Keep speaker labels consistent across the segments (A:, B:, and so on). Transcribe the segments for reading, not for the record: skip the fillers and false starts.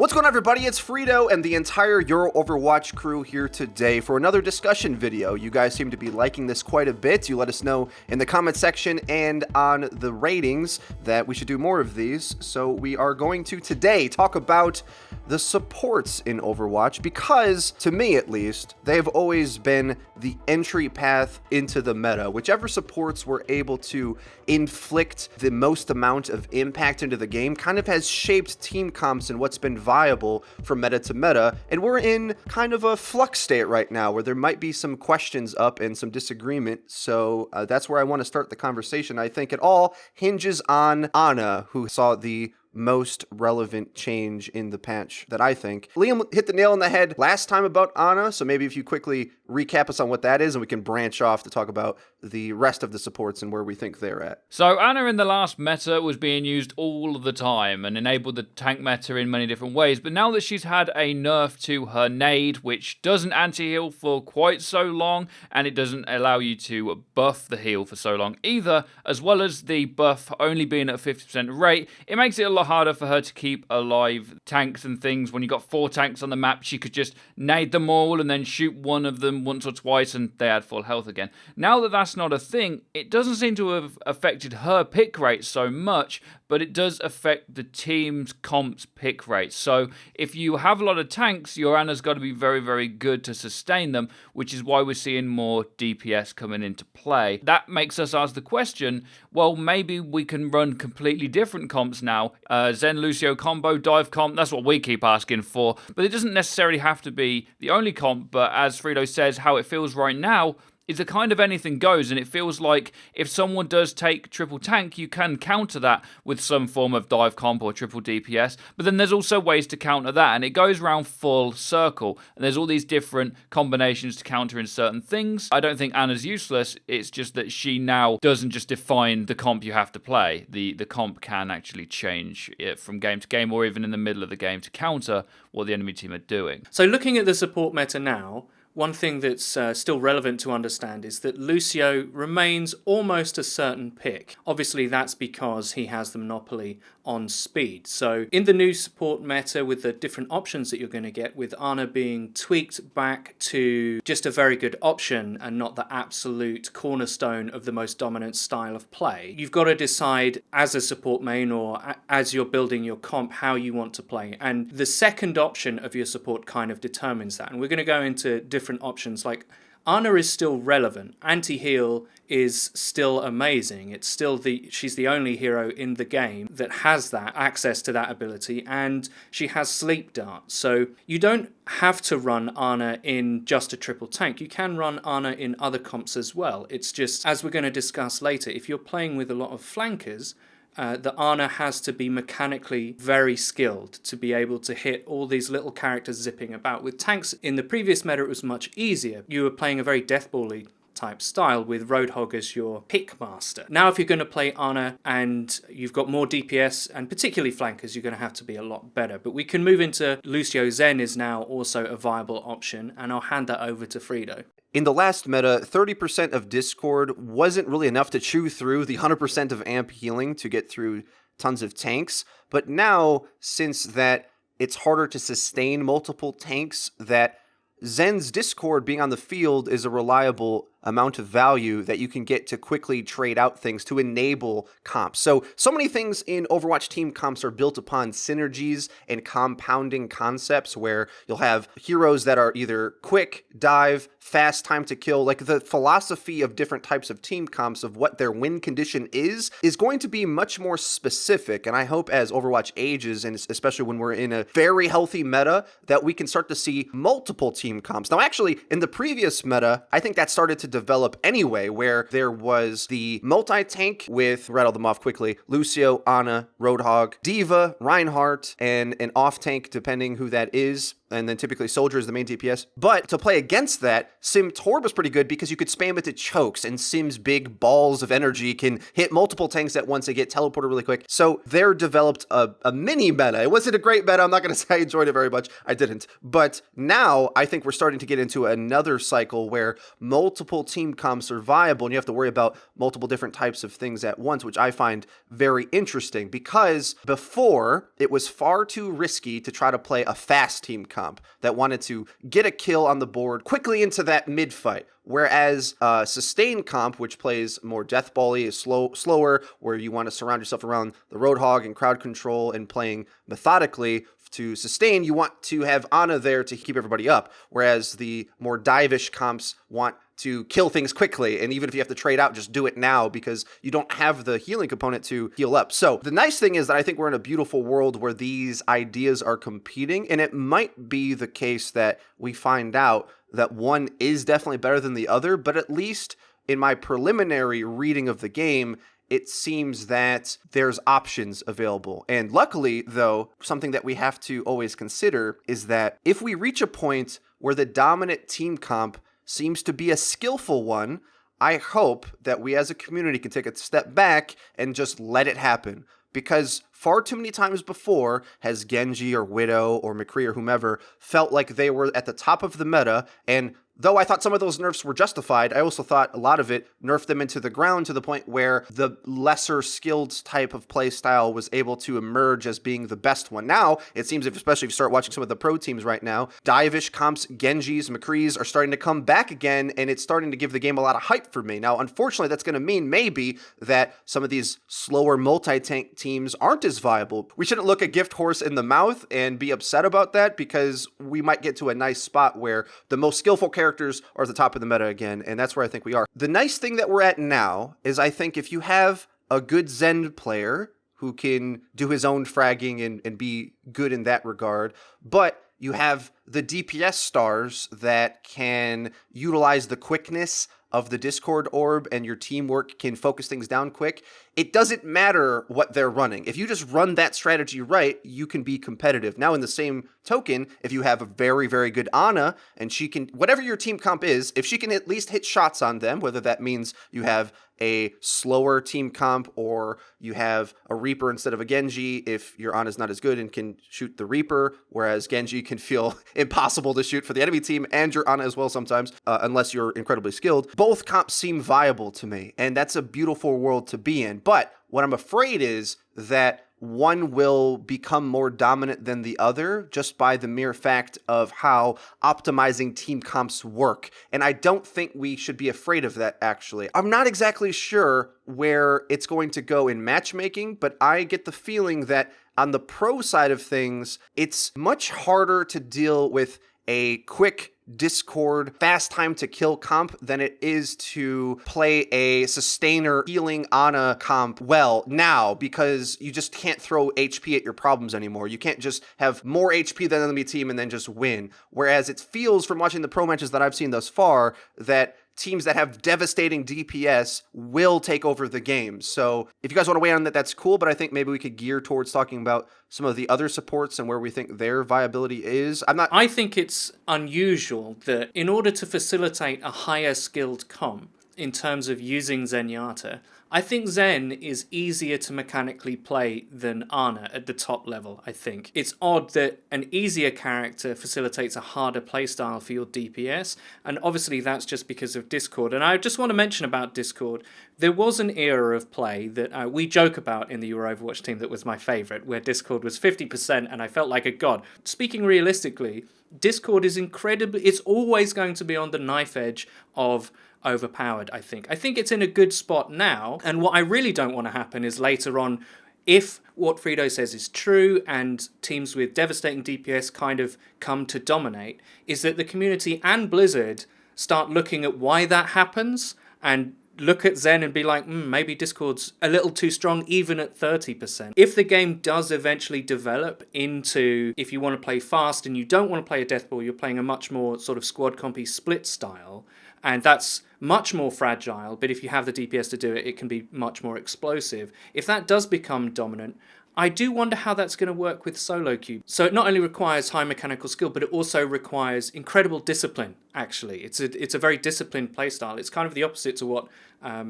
A: What's going on, everybody? It's FREEDO and the entire Your Overwatch crew here today for another discussion video. You guys seem to be liking this quite a bit. You let us know in the comment section and on the ratings that we should do more of these. So we are going to today talk about the supports in Overwatch because, to me at least, they have always been the entry path into the meta. Whichever supports were able to inflict the most amount of impact into the game kind of has shaped team comps and what's been viable from meta to meta, and we're in kind of a flux state right now where there might be some questions up and some disagreement. So that's where I want to start the conversation. I think it all hinges on Ana, who saw the most relevant change in the patch that I think. Liam hit the nail on the head last time about Ana, so maybe if you quickly recap us on what that is, and we can branch off to talk about the rest of the supports and where we think they're at.
B: So Ana in the last meta was being used all the time and enabled the tank meta in many different ways, but now that she's had a nerf to her nade, which doesn't anti-heal for quite so long, and it doesn't allow you to buff the heal for so long either, as well as the buff only being at a 50% rate, it makes it a lot harder for her to keep alive tanks and things. When you got 4 tanks on the map, she could just nade them all and then shoot one of them once or twice and they had full health again. Now that that's not a thing, it doesn't seem to have affected her pick rate so much, but it does affect the team's comp's pick rate. So if you have a lot of tanks, your Ana's got to be very, very good to sustain them, which is why we're seeing more DPS coming into play. That makes us ask the question, well, maybe we can run completely different comps now. Zen Lucio combo, dive comp, that's what we keep asking for. But it doesn't necessarily have to be the only comp, but as FREEDO says, how it feels right now is a kind of anything goes, and it feels like if someone does take triple tank, you can counter that with some form of dive comp or triple DPS, but then there's also ways to counter that, and it goes around full circle, and there's all these different combinations to counter in certain things. I don't think Ana's useless, it's just that she now doesn't just define the comp you have to play. The comp can actually change it from game to game, or even in the middle of the game to counter what the enemy team are doing.
C: So looking at the support meta now, one thing that's still relevant to understand is that Lucio remains almost a certain pick. Obviously, that's because he has the monopoly on speed. So in the new support meta, with the different options that you're going to get, with Ana being tweaked back to just a very good option and not the absolute cornerstone of the most dominant style of play, you've got to decide as a support main or as you're building your comp how you want to play. And the second option of your support kind of determines that. And we're going to go into different options. Like, Ana is still relevant. Anti-heal is still amazing. It's still she's the only hero in the game that has that access to that ability, and she has sleep dart. So you don't have to run Ana in just a triple tank. You can run Ana in other comps as well. It's just, as we're going to discuss later, if you're playing with a lot of flankers, the Ana has to be mechanically very skilled to be able to hit all these little characters zipping about. With tanks in the previous meta, it was much easier. You were playing a very deathball-y type style with Roadhog as your pick master. Now if you're going to play Ana and you've got more DPS and particularly flankers, you're going to have to be a lot better. But we can move into Lucio Zen is now also a viable option, and I'll hand that over to FREEDO.
A: In the last meta, 30% of Discord wasn't really enough to chew through the 100% of amp healing to get through tons of tanks. But now, since that it's harder to sustain multiple tanks, that Zen's Discord being on the field is a reliable amount of value that you can get to quickly trade out things to enable comps. So many things in Overwatch team comps are built upon synergies and compounding concepts where you'll have heroes that are either quick, dive, fast time to kill. Like, the philosophy of different types of team comps of what their win condition is going to be much more specific. And I hope as Overwatch ages, and especially when we're in a very healthy meta, that we can start to see multiple team comps. Now, actually, in the previous meta, I think that started to develop anyway, where there was the multi-tank with, rattle them off quickly, Lucio, Ana, Roadhog, Diva, Reinhardt, and an off-tank, depending who that is, and then typically Soldier is the main DPS. But to play against that, Sim Torb is pretty good because you could spam it to chokes, and Sim's big balls of energy can hit multiple tanks at once and get teleported really quick. So they're developed a mini meta. It wasn't a great meta. I'm not going to say I enjoyed it very much. I didn't. But now I think we're starting to get into another cycle where multiple team comps are viable, and you have to worry about multiple different types of things at once, which I find very interesting because before it was far too risky to try to play a fast team comp that wanted to get a kill on the board quickly into that mid fight. Whereas sustain comp, which plays more deathball-y, is slower, where you want to surround yourself around the Roadhog and crowd control and playing methodically. To sustain, you want to have Ana there to keep everybody up, whereas the more dive-ish comps want to kill things quickly, and even if you have to trade out, just do it now because you don't have the healing component to heal up. So the nice thing is that I think we're in a beautiful world where these ideas are competing, and it might be the case that we find out that one is definitely better than the other, but at least in my preliminary reading of the game, it seems that there's options available. And luckily, though, something that we have to always consider is that if we reach a point where the dominant team comp seems to be a skillful one, I hope that we as a community can take a step back and just let it happen. Because far too many times before has Genji or Widow or McCree or whomever felt like they were at the top of the meta, and though I thought some of those nerfs were justified, I also thought a lot of it nerfed them into the ground to the point where the lesser skilled type of play style was able to emerge as being the best one. Now, it seems, especially if you start watching some of the pro teams right now, dive-ish comps, Genjis, McCrees are starting to come back again, and it's starting to give the game a lot of hype for me. Now, unfortunately, that's going to mean maybe that some of these slower multi-tank teams aren't as viable. We shouldn't look a gift horse in the mouth and be upset about that because we might get to a nice spot where the most skillful characters are at the top of the meta again, and that's where I think we are. The nice thing that we're at now is I think if you have a good Zen player who can do his own fragging and be good in that regard, but you have the DPS stars that can utilize the quickness of the Discord orb and your teamwork can focus things down quick, it doesn't matter what they're running. If you just run that strategy right, you can be competitive. Now, in the same token, if you have a very, very good Ana and she can, whatever your team comp is, if she can at least hit shots on them, whether that means you have a slower team comp or you have a Reaper instead of a Genji, if your Ana's not as good and can shoot the Reaper, whereas Genji can feel impossible to shoot for the enemy team and your Ana as well sometimes, unless you're incredibly skilled. Both comps seem viable to me, and that's a beautiful world to be in. But what I'm afraid is that one will become more dominant than the other just by the mere fact of how optimizing team comps work. And I don't think we should be afraid of that, actually. I'm not exactly sure where it's going to go in matchmaking, but I get the feeling that on the pro side of things, it's much harder to deal with a quick Discord fast time to kill comp than it is to play a sustainer healing Ana comp well now, because you just can't throw HP at your problems anymore. You can't just have more HP than the enemy team and then just win. Whereas it feels from watching the pro matches that I've seen thus far that teams that have devastating DPS will take over the game. So if you guys want to weigh on that, that's cool, but I think maybe we could gear towards talking about some of the other supports and where we think their viability is.
C: I think it's unusual that in order to facilitate a higher skilled comp in terms of using Zenyatta, I think Zen is easier to mechanically play than Ana at the top level, I think. It's odd that an easier character facilitates a harder playstyle for your DPS, and obviously that's just because of Discord. And I just want to mention about Discord, there was an era of play that we joke about in the Your Overwatch team that was my favourite, where Discord was 50% and I felt like a god. Speaking realistically, Discord is it's always going to be on the knife edge of overpowered, I think. I think it's in a good spot now, and what I really don't want to happen is later on, if what FREEDO says is true and teams with devastating DPS kind of come to dominate, is that the community and Blizzard start looking at why that happens and look at Zen and be like, maybe Discord's a little too strong even at 30%. If the game does eventually develop into, if you want to play fast and you don't want to play a deathball, you're playing a much more sort of squad compy split style, and that's much more fragile, but if you have the DPS to do it, it can be much more explosive. If that does become dominant, I do wonder how that's going to work with solo queue. So it not only requires high mechanical skill, but it also requires incredible discipline, actually. It's a very disciplined playstyle. It's kind of the opposite to what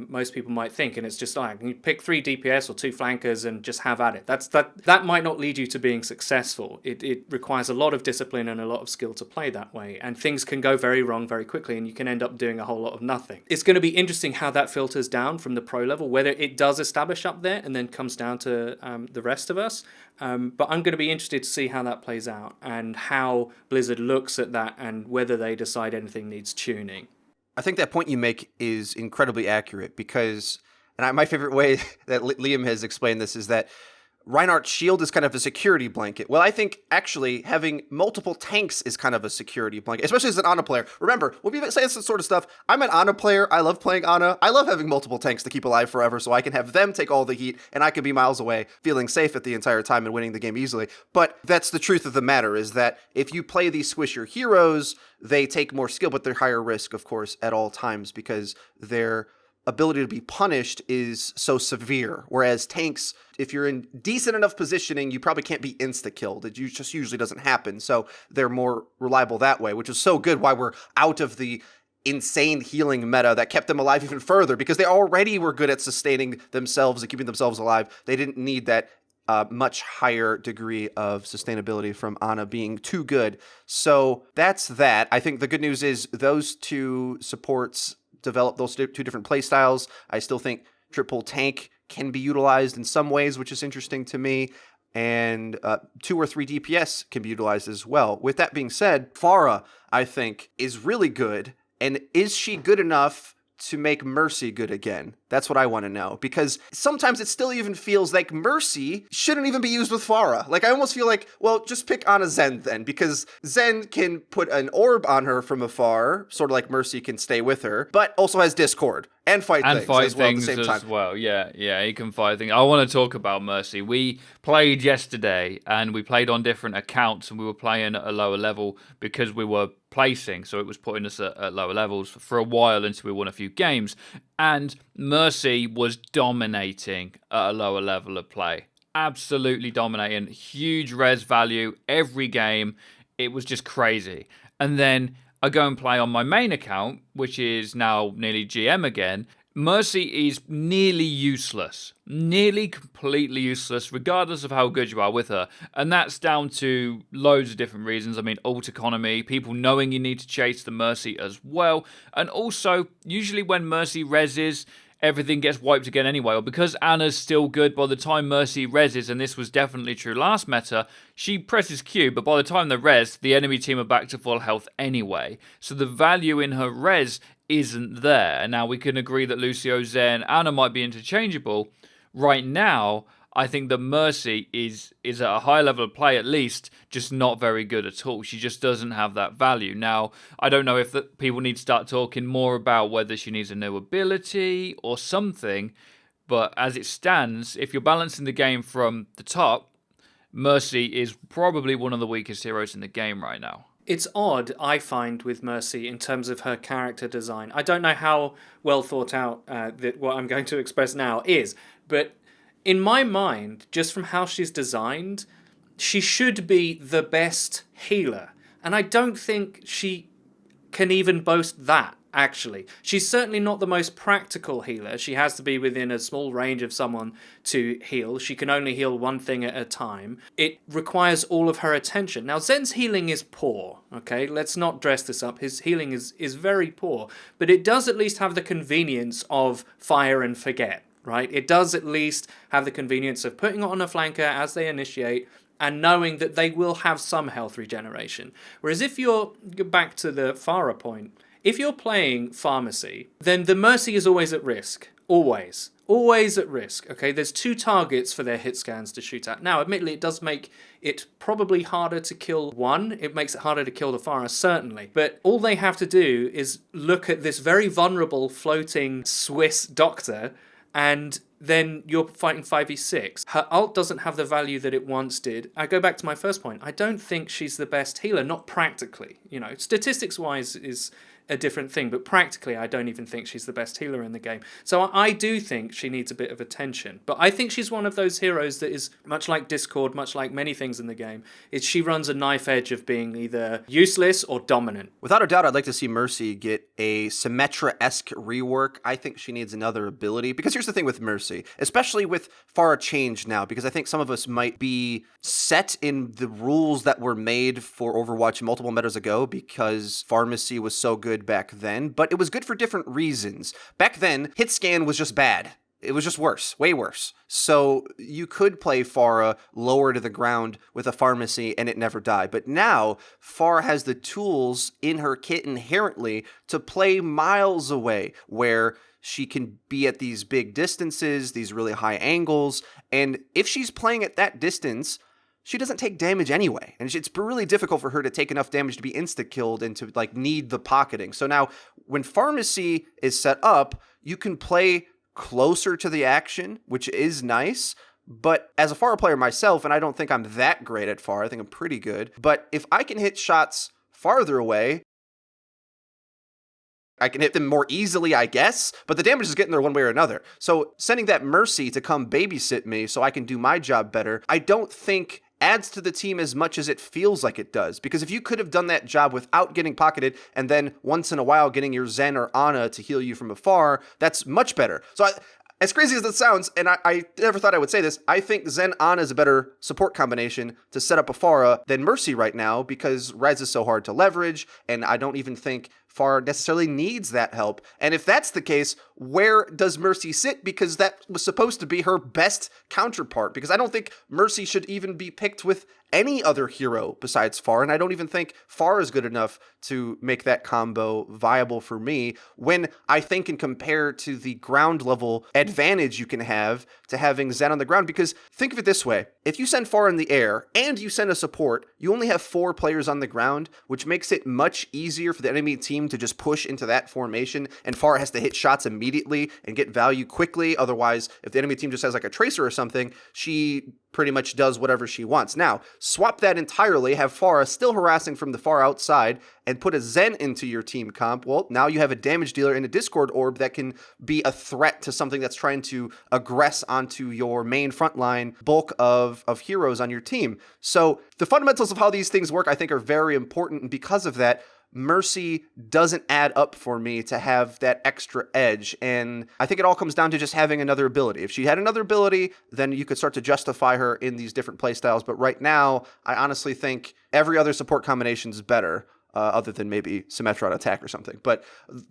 C: most people might think, and it's just like, you pick 3 DPS or 2 flankers and just have at it. That might not lead you to being successful. It requires a lot of discipline and a lot of skill to play that way, and things can go very wrong very quickly, and you can end up doing a whole lot of nothing. It's going to be interesting how that filters down from the pro level, whether it does establish up there and then comes down to the rest of us. But I'm going to be interested to see how that plays out and how Blizzard looks at that and whether they decide anything needs tuning.
A: I think that point you make is incredibly accurate because, my favorite way that Liam has explained this is that Reinhardt's shield is kind of a security blanket. Well, I think actually having multiple tanks is kind of a security blanket, especially as an Ana player. Remember, when we say this sort of stuff, I'm an Ana player. I love playing Ana. I love having multiple tanks to keep alive forever so I can have them take all the heat and I can be miles away feeling safe at the entire time and winning the game easily. But that's the truth of the matter, is that if you play these squishier heroes, they take more skill, but they're higher risk, of course, at all times because their ability to be punished is so severe. Whereas tanks, if you're in decent enough positioning, you probably can't be insta-killed. It just usually doesn't happen. So they're more reliable that way, which is so good why we're out of the insane healing meta that kept them alive even further, because they already were good at sustaining themselves and keeping themselves alive. They didn't need that much higher degree of sustainability from Ana being too good. So that's that. I think the good news is those two supports develop those two different play styles. I still think triple tank can be utilized in some ways, which is interesting to me. And 2 or 3 DPS can be utilized as well. With that being said, Pharah, I think, is really good. And is she good enough to make Mercy good again? That's what I want to know, because sometimes it still even feels like Mercy shouldn't even be used with Pharah. Like, I almost feel like, well, just pick on a Zen then, because Zen can put an orb on her from afar, sort of like Mercy can stay with her, but also has Discord and fight things as well at the same time.
B: Well. Yeah, he can fight things. I want to talk about Mercy. We played yesterday, and we played on different accounts, and we were playing at a lower level because we were placing, so it was putting us at lower levels for a while until we won a few games. And Mercy was dominating at a lower level of play. Absolutely dominating. Huge res value every game. It was just crazy. And then I go and play on my main account, which is now nearly GM again. Mercy is nearly useless. Nearly completely useless, regardless of how good you are with her. And that's down to loads of different reasons. I mean, ult economy, people knowing you need to chase the Mercy as well. And also, usually when Mercy reses, everything gets wiped again anyway. Or because Ana's still good, by the time Mercy reses, and this was definitely true last meta, she presses Q, but by the time they res, the enemy team are back to full health anyway. So the value in her res isn't there. And now we can agree that Lucio, Zen, Ana might be interchangeable. Right now, I think that Mercy is at a high level of play, at least, just not very good at all. She just doesn't have that value. Now, I don't know if people need to start talking more about whether she needs a new ability or something, but as it stands, if you're balancing the game from the top, Mercy is probably one of the weakest heroes in the game right now.
C: It's odd, I find, with Mercy in terms of her character design. I don't know how well thought out that what I'm going to express now is, but in my mind, just from how she's designed, she should be the best healer. And I don't think she can even boast that, actually. She's certainly not the most practical healer. She has to be within a small range of someone to heal. She can only heal one thing at a time. It requires all of her attention. Now, Zen's healing is poor, okay? Let's not dress this up. His healing is very poor. But it does at least have the convenience of fire and forget, right? It does at least have the convenience of putting it on a flanker as they initiate and knowing that they will have some health regeneration. Whereas if you're, back to the Pharah point, if you're playing Pharmacy, then the Mercy is always at risk. Always. Always at risk, okay? There's 2 targets for their hit scans to shoot at. Now, admittedly, it does make it probably harder to kill one. It makes it harder to kill the Pharah, certainly. But all they have to do is look at this very vulnerable floating Swiss doctor, and then you're fighting 5v6. Her ult doesn't have the value that it once did. I go back to my first point. I don't think she's the best healer, not practically. You know, statistics-wise is a different thing. But practically, I don't even think she's the best healer in the game. So I do think she needs a bit of attention. But I think she's one of those heroes that is much like Discord, much like many things in the game. She runs a knife edge of being either useless or dominant.
A: Without a doubt, I'd like to see Mercy get a Symmetra-esque rework. I think she needs another ability. Because here's the thing with Mercy, especially with Pharah changed now, because I think some of us might be set in the rules that were made for Overwatch multiple metas ago because Pharmacy was so good back then, but it was good for different reasons. Back then, hit scan was just bad. It was just worse, way worse. So you could play Pharah lower to the ground with a Pharmacy and it never died. But now, Pharah has the tools in her kit inherently to play miles away, where she can be at these big distances, these really high angles, and if she's playing at that distance, she doesn't take damage anyway. And it's really difficult for her to take enough damage to be insta-killed and to need the pocketing. So now, when Pharmacy is set up, you can play closer to the action, which is nice. But as a Pharah player myself, and I don't think I'm that great at Pharah, I think I'm pretty good. But if I can hit shots farther away, I can hit them more easily, I guess, but the damage is getting there one way or another. So sending that Mercy to come babysit me so I can do my job better, I don't think adds to the team as much as it feels like it does. Because if you could have done that job without getting pocketed and then once in a while getting your Zen or Ana to heal you from afar, that's much better. So as crazy as that sounds, and I never thought I would say this, I think Zen Ana is a better support combination to set up a Pharah than Mercy right now because Res is so hard to leverage, and I don't even think Pharah necessarily needs that help. And if that's the case, where does Mercy sit? Because that was supposed to be her best counterpart. Because I don't think Mercy should even be picked with any other hero besides Pharah, and I don't even think Pharah is good enough to make that combo viable for me when I think and compare to the ground level advantage you can have to having Zen on the ground. Because think of it this way, if you send Pharah in the air and you send a support, you only have 4 players on the ground, which makes it much easier for the enemy team to just push into that formation, and Pharah has to hit shots immediately and get value quickly. Otherwise, if the enemy team just has like a tracer or something, she pretty much does whatever she wants. Now, swap that entirely, have Pharah still harassing from the far outside, and put a Zen into your team comp. Well, now you have a damage dealer in a Discord orb that can be a threat to something that's trying to aggress onto your main frontline bulk of heroes on your team. So the fundamentals of how these things work, I think, are very important, and because of that, Mercy doesn't add up for me to have that extra edge, and I think it all comes down to just having another ability. If she had another ability, then you could start to justify her in these different playstyles, but right now, I honestly think every other support combination is better, other than maybe Symmetra on attack or something. But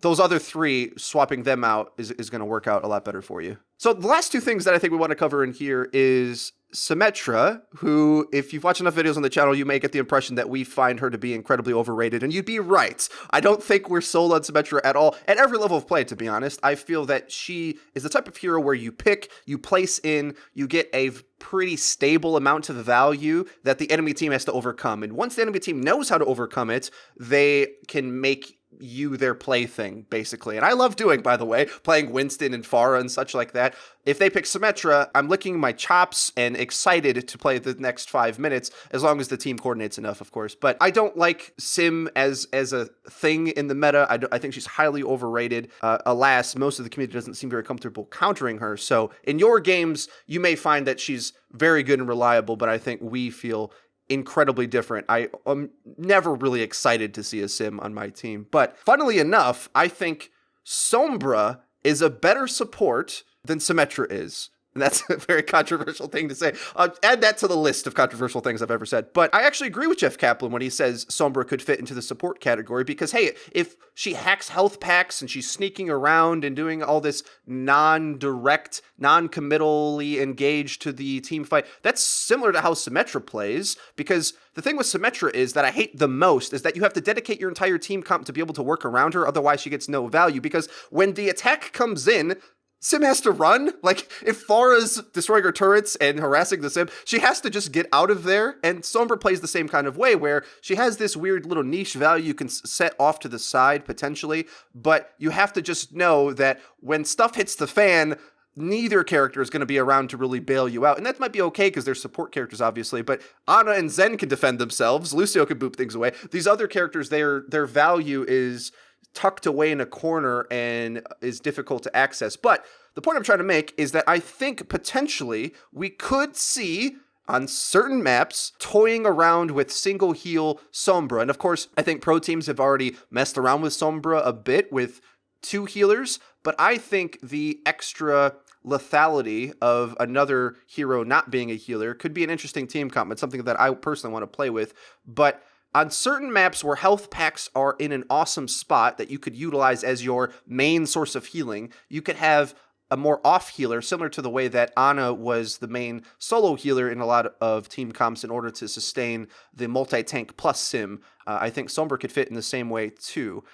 A: those other 3, swapping them out is going to work out a lot better for you. So the last 2 things that I think we want to cover in here is Symmetra, who, if you've watched enough videos on the channel, you may get the impression that we find her to be incredibly overrated, and you'd be right. I don't think we're sold on Symmetra at all, at every level of play, to be honest. I feel that she is the type of hero where you pick, you place in, you get a pretty stable amount of value that the enemy team has to overcome, and once the enemy team knows how to overcome it, they can make you their plaything, basically. And I love doing, by the way, playing Winston and Pharah and such like that. If they pick Symmetra, I'm licking my chops and excited to play the next 5 minutes, as long as the team coordinates enough, of course. But I don't like Sim as a thing in the meta. I think she's highly overrated. Alas, most of the community doesn't seem very comfortable countering her. So in your games, you may find that she's very good and reliable, but I think we feel incredibly different. I am never really excited to see a Sim on my team. But funnily enough, I think Sombra is a better support than Symmetra is. And that's a very controversial thing to say. Add that to the list of controversial things I've ever said. But I actually agree with Jeff Kaplan when he says Sombra could fit into the support category because, hey, if she hacks health packs and she's sneaking around and doing all this non-direct, non-committally engaged to the team fight, that's similar to how Symmetra plays, because the thing with Symmetra is that I hate the most is that you have to dedicate your entire team comp to be able to work around her, otherwise she gets no value, because when the attack comes in, Sim has to run. Like, if Pharah's destroying her turrets and harassing the Sim, she has to just get out of there. And Sombra plays the same kind of way, where she has this weird little niche value you can set off to the side, potentially. But you have to just know that when stuff hits the fan, neither character is going to be around to really bail you out. And that might be okay because they're support characters, obviously. But Ana and Zen can defend themselves. Lucio can boop things away. These other characters, their value is tucked away in a corner and is difficult to access. But the point I'm trying to make is that I think potentially we could see on certain maps toying around with single heal Sombra. And of course, I think pro teams have already messed around with Sombra a bit with 2 healers, but I think the extra lethality of another hero not being a healer could be an interesting team comp. It's something that I personally want to play with. But on certain maps where health packs are in an awesome spot that you could utilize as your main source of healing, you could have a more off healer, similar to the way that Ana was the main solo healer in a lot of team comps in order to sustain the multi-tank plus sim. I think Sombra could fit in the same way too.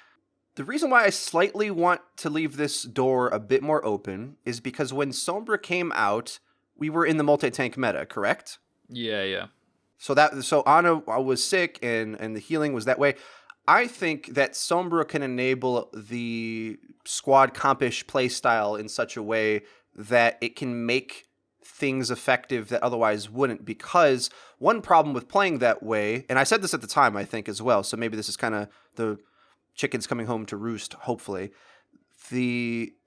A: The reason why I slightly want to leave this door a bit more open is because when Sombra came out, we were in the multi-tank meta, correct?
B: Yeah.
A: So Ana was sick and the healing was that way. I think that Sombra can enable the squad compish playstyle in such a way that it can make things effective that otherwise wouldn't, because one problem with playing that way, and I said this at the time, I think, as well, so maybe this is kind of the chickens coming home to roost, hopefully.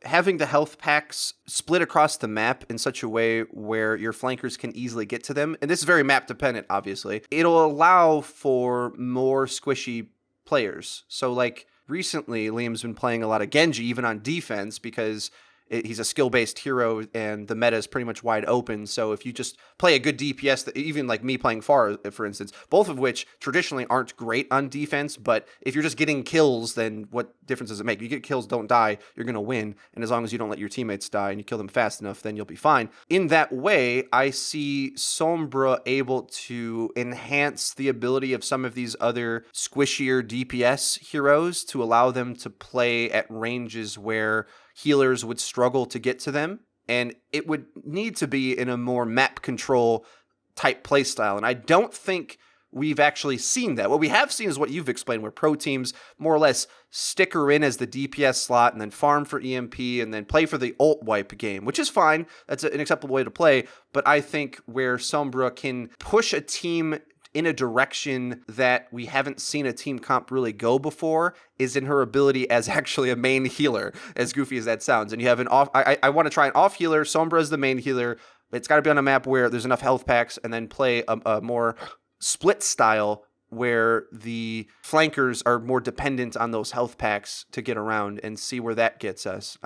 A: Having the health packs split across the map in such a way where your flankers can easily get to them, and this is very map dependent, obviously, it'll allow for more squishy players. So like recently, Liam's been playing a lot of Genji, even on defense, because he's a skill-based hero and the meta is pretty much wide open. So if you just play a good DPS, even like me playing Pharah, for instance, both of which traditionally aren't great on defense, but if you're just getting kills, then what difference does it make? You get kills, don't die, you're going to win. And as long as you don't let your teammates die and you kill them fast enough, then you'll be fine. In that way, I see Sombra able to enhance the ability of some of these other squishier DPS heroes to allow them to play at ranges where healers would struggle to get to them, and it would need to be in a more map control type playstyle. And I don't think we've actually seen that. What we have seen is what you've explained, where pro teams more or less stick her in as the DPS slot and then farm for EMP and then play for the ult wipe game, which is fine. That's an acceptable way to play. But I think where Sombra can push a team in a direction that we haven't seen a team comp really go before is in her ability as actually a main healer, as goofy as that sounds. And you have an off, I want to try an off healer. Sombra is the main healer. It's got to be on a map where there's enough health packs, and then play a more split style where the flankers are more dependent on those health packs to get around, and see where that gets us.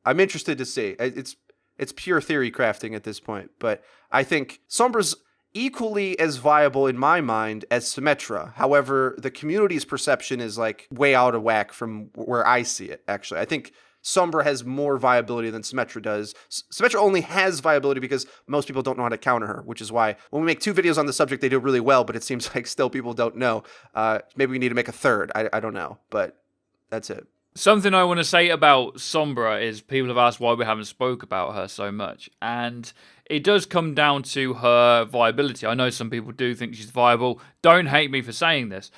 A: I'm interested to see. It's pure theory crafting at this point, but I think Sombra's equally as viable in my mind as Symmetra. However, the community's perception is like way out of whack from where I see it, actually. I think Sombra has more viability than Symmetra does. Symmetra only has viability because most people don't know how to counter her, which is why when we make 2 videos on the subject, they do really well, but it seems like still people don't know. Maybe we need to make a third. I don't know, but that's it.
B: Something I want to say about Sombra is people have asked why we haven't spoke about her so much, and it does come down to her viability. I know some people do think she's viable. Don't hate me for saying this.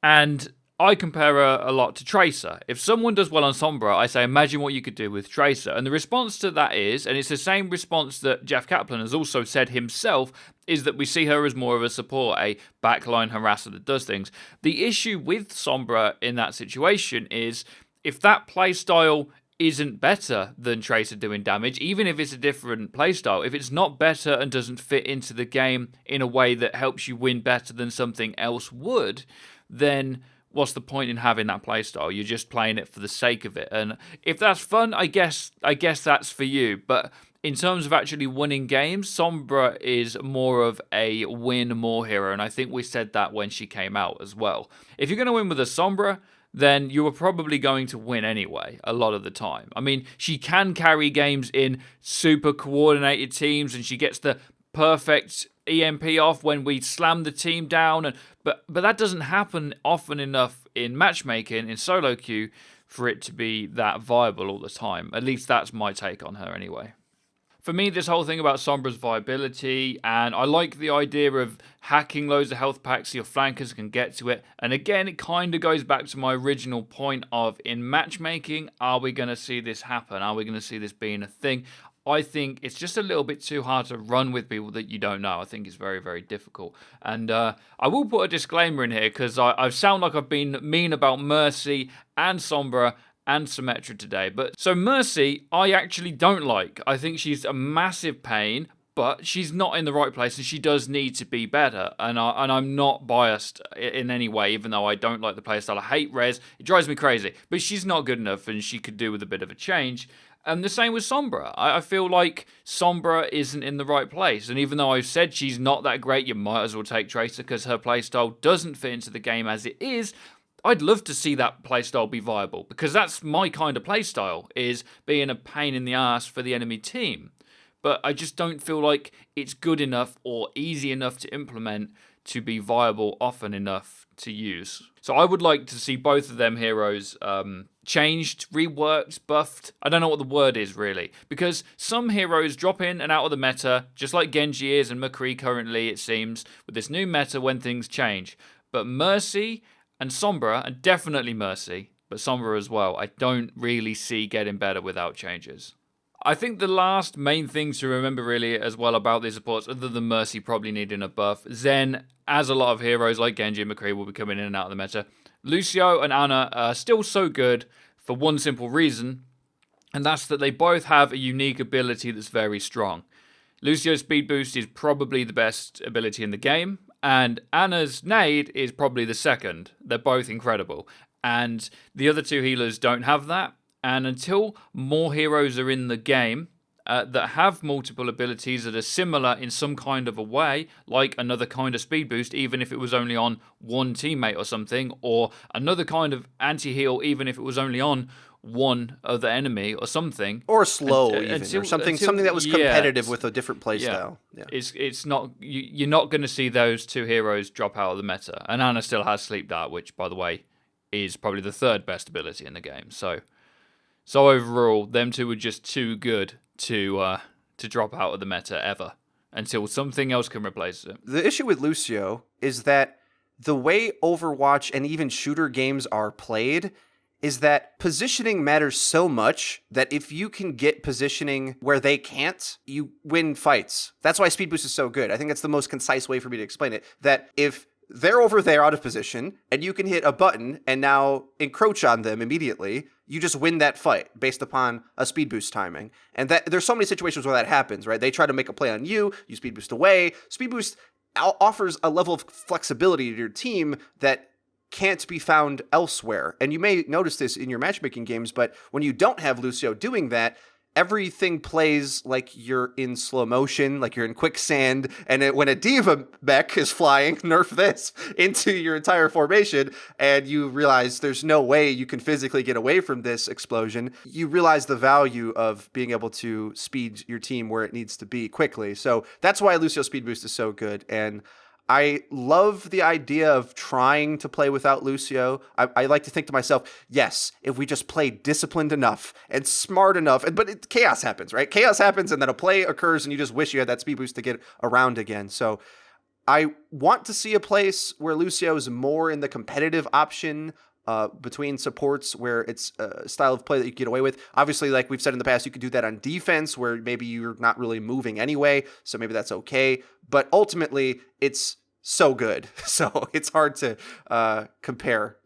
B: And I compare her a lot to Tracer. If someone does well on Sombra, I say, imagine what you could do with Tracer. And the response to that is, and it's the same response that Jeff Kaplan has also said himself, is that we see her as more of a support, a backline harasser that does things. The issue with Sombra in that situation is, if that playstyle isn't better than Tracer doing damage, even if it's a different playstyle, if it's not better and doesn't fit into the game in a way that helps you win better than something else would, then what's the point in having that playstyle? You're just playing it for the sake of it. And if that's fun, I guess that's for you. But in terms of actually winning games, Sombra is more of a win more hero, and I think we said that when she came out as well. If you're going to win with a Sombra, then you are probably going to win anyway, a lot of the time. I mean, she can carry games in super coordinated teams, and she gets the perfect EMP off when we slam the team down. But that doesn't happen often enough in matchmaking, in solo queue, for it to be that viable all the time. At least that's my take on her anyway. For me, this whole thing about Sombra's viability, and I like the idea of hacking loads of health packs so your flankers can get to it. And again, it kind of goes back to my original point of, in matchmaking, are we going to see this happen? Are we going to see this being a thing? I think it's just a little bit too hard to run with people that you don't know. I think it's very, very difficult. And I will put a disclaimer in here because I sound like I've been mean about Mercy and Sombra and Symmetra today. But so Mercy, I actually don't like. I think she's a massive pain, but she's not in the right place and she does need to be better. And I'm not biased in any way, even though I don't like the playstyle. I hate Res. It drives me crazy. But she's not good enough and she could do with a bit of a change. And the same with Sombra. I feel like Sombra isn't in the right place. And even though I've said she's not that great, you might as well take Tracer because her playstyle doesn't fit into the game as it is. I'd love to see that playstyle be viable because that's my kind of playstyle, is being a pain in the ass for the enemy team. But I just don't feel like it's good enough or easy enough to implement to be viable often enough to use. So I would like to see both of them heroes changed, reworked, buffed. I don't know what the word is really, because some heroes drop in and out of the meta, just like Genji is and McCree currently, it seems, with this new meta when things change. But Mercy and Sombra, and definitely Mercy, but Sombra as well, I don't really see getting better without changes. I think the last main thing to remember really as well about these supports, other than Mercy probably needing a buff, Zen, as a lot of heroes like Genji and McCree will be coming in and out of the meta, Lucio and Ana are still so good for one simple reason, and that's that they both have a unique ability that's very strong. Lucio's speed boost is probably the best ability in the game, and Ana's nade is probably the second. They're both incredible, and the other two healers don't have that. And until more heroes are in the game that have multiple abilities that are similar in some kind of a way, like another kind of speed boost, even if it was only on one teammate or something, or another kind of anti-heal, even if it was only on one other enemy or something,
A: or slow, or something that was competitive with a different playstyle.
B: Yeah. It's not, you're not going to see those two heroes drop out of the meta. And Ana still has Sleep Dart, which, by the way, is probably the third best ability in the game. So overall, them two were just too good to drop out of the meta ever until something else can replace it.
A: The issue with Lucio is that the way Overwatch and even shooter games are played is that positioning matters so much that if you can get positioning where they can't, you win fights. That's why Speed Boost is so good. I think that's the most concise way for me to explain it. That if they're over there out of position and you can hit a button and now encroach on them immediately, you just win that fight based upon a speed boost timing. And that there's so many situations where that happens, right? They try to make a play on you, you speed boost away. Speed boost offers a level of flexibility to your team that can't be found elsewhere. And you may notice this in your matchmaking games, but when you don't have Lucio doing that, everything plays like you're in slow motion, like you're in quicksand, and when a diva mech is flying, nerf this, into your entire formation, and you realize there's no way you can physically get away from this explosion, you realize the value of being able to speed your team where it needs to be quickly. So that's why Lucio Speed Boost is so good, and I love the idea of trying to play without Lucio. I like to think to myself, yes, if we just play disciplined enough and smart enough, but chaos happens, right? Chaos happens and then a play occurs and you just wish you had that speed boost to get around again. So I want to see a place where Lucio is more in the competitive option between supports where it's a style of play that you get away with. Obviously, like we've said in the past, you could do that on defense where maybe you're not really moving anyway, so maybe that's okay. But ultimately, it's so good. So it's hard to compare,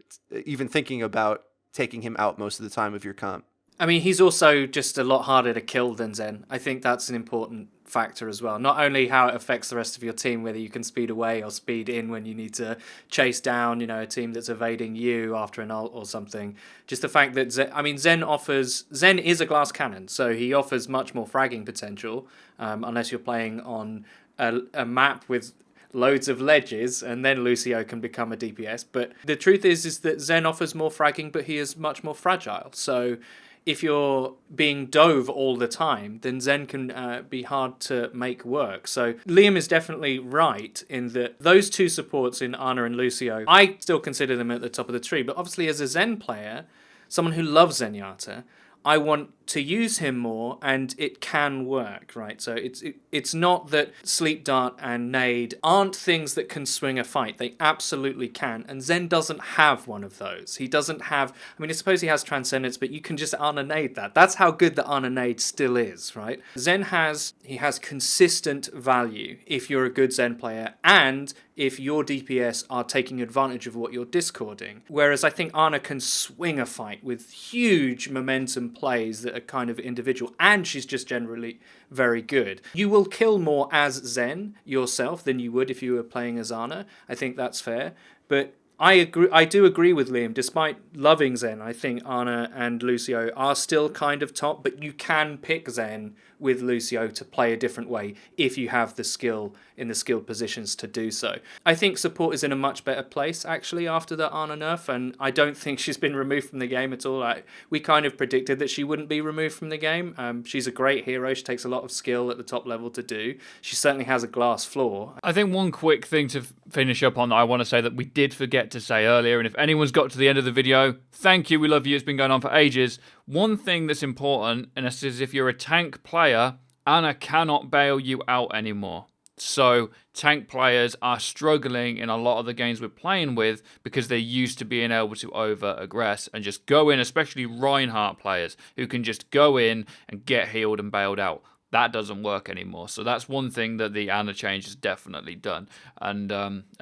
A: even thinking about taking him out most of the time of your comp.
C: I mean, he's also just a lot harder to kill than Zen. I think that's an important factor as well. Not only how it affects the rest of your team, whether you can speed away or speed in when you need to chase down, a team that's evading you after an ult or something. Just the fact that Zen is a glass cannon, so he offers much more fragging potential, unless you're playing on a map with loads of ledges, and then Lucio can become a DPS. But the truth is that Zen offers more fragging, but he is much more fragile. So if you're being dove all the time, then Zen can be hard to make work. So Liam is definitely right in that those two supports in Ana and Lucio, I still consider them at the top of the tree. But obviously as a Zen player, someone who loves Zenyatta, I want to use him more, and it can work, right? So it's not that Sleep Dart and Nade aren't things that can swing a fight. They absolutely can, and Zen doesn't have one of those. He doesn't have, I mean, I suppose he has Transcendence, but you can just Nade that. That's how good the Nade still is, right? Zen has consistent value if you're a good Zen player, and if your DPS are taking advantage of what you're discording. Whereas I think Ana can swing a fight with huge momentum plays that are kind of individual, and she's just generally very good. You will kill more as Zen yourself than you would if you were playing as Ana. I think that's fair. But I do agree with Liam. Despite loving Zen, I think Ana and Lucio are still kind of top, but you can pick Zen with Lucio to play a different way if you have the skill in the skilled positions to do so. I think support is in a much better place actually after the Ana nerf, and I don't think she's been removed from the game at all. We kind of predicted that she wouldn't be removed from the game. She's a great hero. She takes a lot of skill at the top level to do. She certainly has a glass floor.
B: I think one quick thing to finish up on that I want to say that we did forget to say earlier, and if anyone's got to the end of the video, thank you, we love you, it's been going on for ages. One thing that's important, and this is if you're a tank player, Ana cannot bail you out anymore. So tank players are struggling in a lot of the games we're playing with because they're used to being able to over-aggress and just go in, especially Reinhardt players who can just go in and get healed and bailed out. That doesn't work anymore. So that's one thing that the Ana change has definitely done. And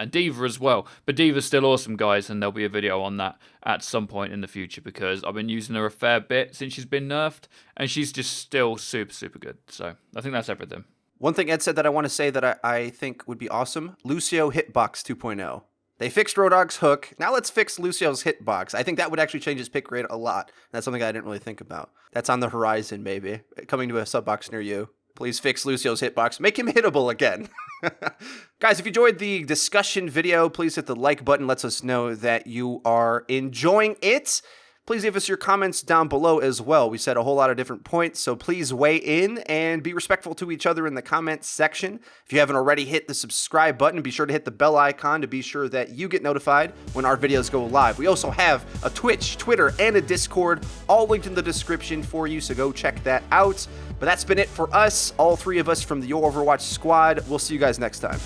B: D.Va as well. But D.Va's still awesome, guys, and there'll be a video on that at some point in the future because I've been using her a fair bit since she's been nerfed, and she's just still super, super good. So I think that's everything.
A: One thing Ed said that I want to say that I think would be awesome, Lucio Hitbox 2.0. They fixed Rodog's hook. Now let's fix Lucio's hitbox. I think that would actually change his pick rate a lot. That's something I didn't really think about. That's on the horizon, maybe. Coming to a sub box near you. Please fix Lucio's hitbox. Make him hittable again. Guys, if you enjoyed the discussion video, please hit the like button. Lets us know that you are enjoying it. Please leave us your comments down below as well. We said a whole lot of different points, so please weigh in and be respectful to each other in the comments section. If you haven't already, hit the subscribe button. Be sure to hit the bell icon to be sure that you get notified when our videos go live. We also have a Twitch, Twitter, and a Discord, all linked in the description for you, so go check that out. But that's been it for us, all three of us from the Your Overwatch squad. We'll see you guys next time.